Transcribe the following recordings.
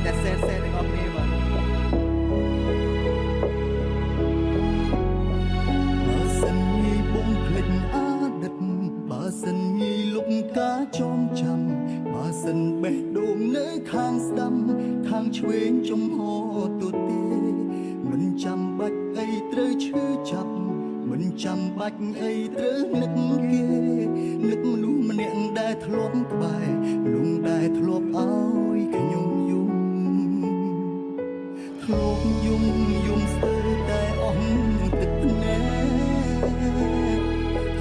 តែសេទាំងអស់គ្នាបាទបើសិនងាយបងភ្លេចអាណិតបើសិនងាយលុបការចងចាំបើសិនបេះដូងនៅខាងស្ដាំខាងឆ្វេងចំហទូទេមិនចាំបាច់អីត្រូវឈឺចាប់មិនចាំបាច់អីត្រូវនឹកគេនឹកមនុស្សម្នាក់ដែលធ្លាប់ក្បែរលងដែលធ្លាប់ឲ្យខ្ញុំយំធ្លាប់យំស្ទើរតែអស់ទឹកភ្នែក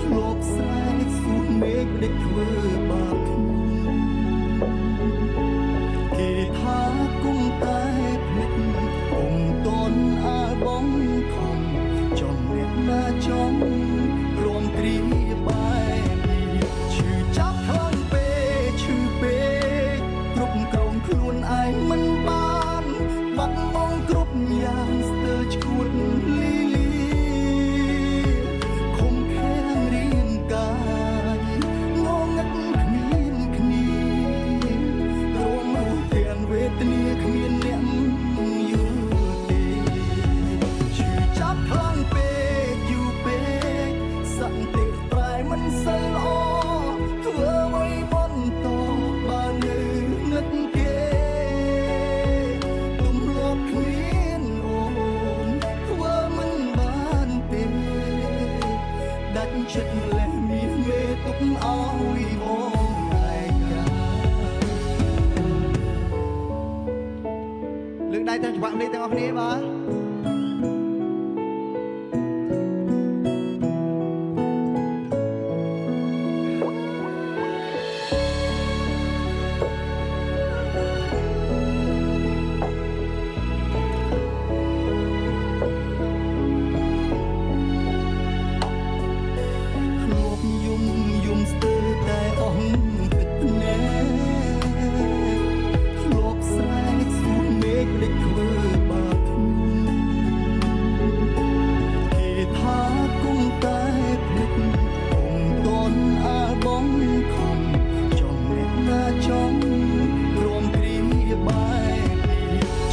ធ្លាប់ស្រែកសួរមេឃដែលធ្វើបាបខ្ញុំគេថាគុំតែភ្លេចគុំតន់អាលបងខំចំអ្នកណាចំព្រមគ្រាបែបឈឺចាប់ខ្លាំងពេកឈឺពេកគ្រប់គ្រងខ្លួនឯងមិនបានបាត់បង់គ្រប់យ៉ាងស្ទើរឈួតលីលីខំខាំងរាងកាយងងឹតគ្មានគ្នារងរស់ទាំងវេទនាគ្មានអ្នកយល់ទេឈឺចាប់ខ្លាំងពេកយូរពេកសន្តិប្រែមិនសូវល្អធ្វើអ្វីបន្តបើនៅនឹកគេទំលាប់គ្មានអូនធ្វើមិនបានទេដាច់ចិត្តម្លេះមានមេទុកឲ្យបងឯកាលើកដៃទាំងច្បាក់នេះទាំងអស់គ្នាបាទធ្លាប់យំស្ទើរតែអស់ទឹកភ្នែកធ្លាប់ស្រែកសួរមេឃដែលធ្វើបាបខ្ញុំគេថាគុំតែភ្លេចគុំតន់អាលបងខំចង់អ្នកណាចង់ព្រមគ្រាបែប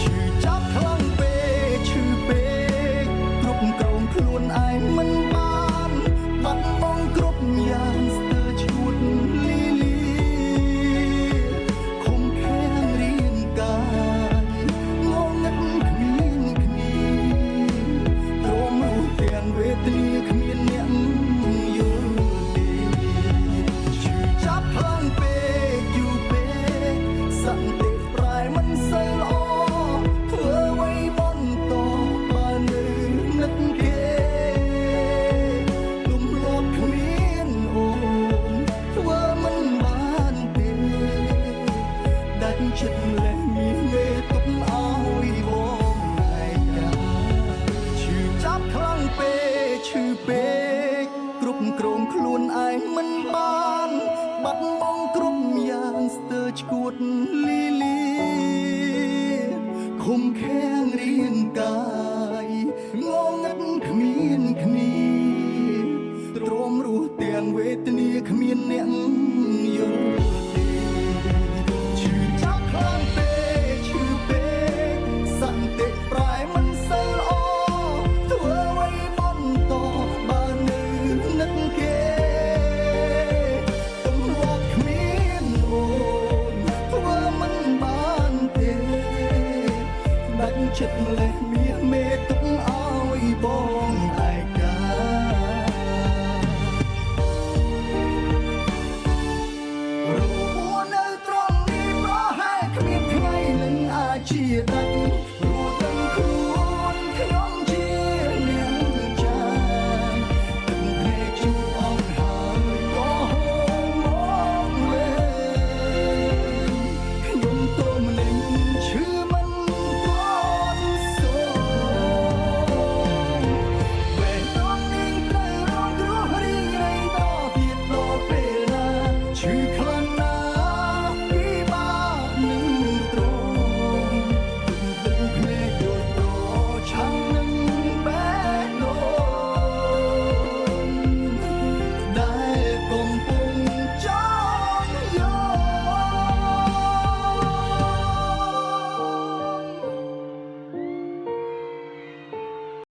ឈឺចាប់ខ្លាំងពេកឈឺពេកគ្រប់គ្រងខ្លួនឯងមិនបានបាត់បង់គ្រប់យ៉ាងស្ទើរឈួតលីលីខំខាំងរាងកាយងងឹតគ្មានគ្នារងរស់ទាំងវេទនាគ្មានអ្នកយល់ទេឈឺចាប់ខ្លាំងពេកយូរពេកសន្តិប្រែមិនសូវល្អធ្វើអ្វីបន្តបើនៅនឹកគេទំលាប់គ្មានអូនធ្វើមិនបានទេដាច់ចិត្តម្លេះមានមេទុកឲ្យបងឯកាឈឺចាប់ខ្លាំងពេកឈឺពេកគ្រប់គ្រងខ្លួនឯងមិនបានបាត់បង់គ្រប់យ៉ាងស្ទើរឈួតលីលីខំខាំងរាងកាយងងឹតគ្មានគ្នាទ្រាំរស់ទាំងវេទនាគ្មានអ្នកយល់ទេឈឺចាប់ខ្លាំងពេកឈឺពេកសន្តិប្រែមិនសូវល្អធ្វើអ្វីបន្តបើនៅនឹកគេទំលាប់គ្មានអូនធ្វើមិនបានទេដាច់ចិត្តម្លេះមានមេទុកឲ្យបងឯការហូតនៅត្រង់នេះប្រហែលគ្មានថ្ងៃនឹងអាចជាដាច់ព្រោះទាំងខ្លួនខ្ញុំជាអ្នកចាទឹកភ្នែកជួបអង្ហើយក៏ហូរមកវិញខ្ញុំទៅម្លេងឈឺមិនទាន់សូវែងដល់នាងត្រូវរងគ្រោះរីងរៃដល់ទៀតដល់ពេលណាឈឺ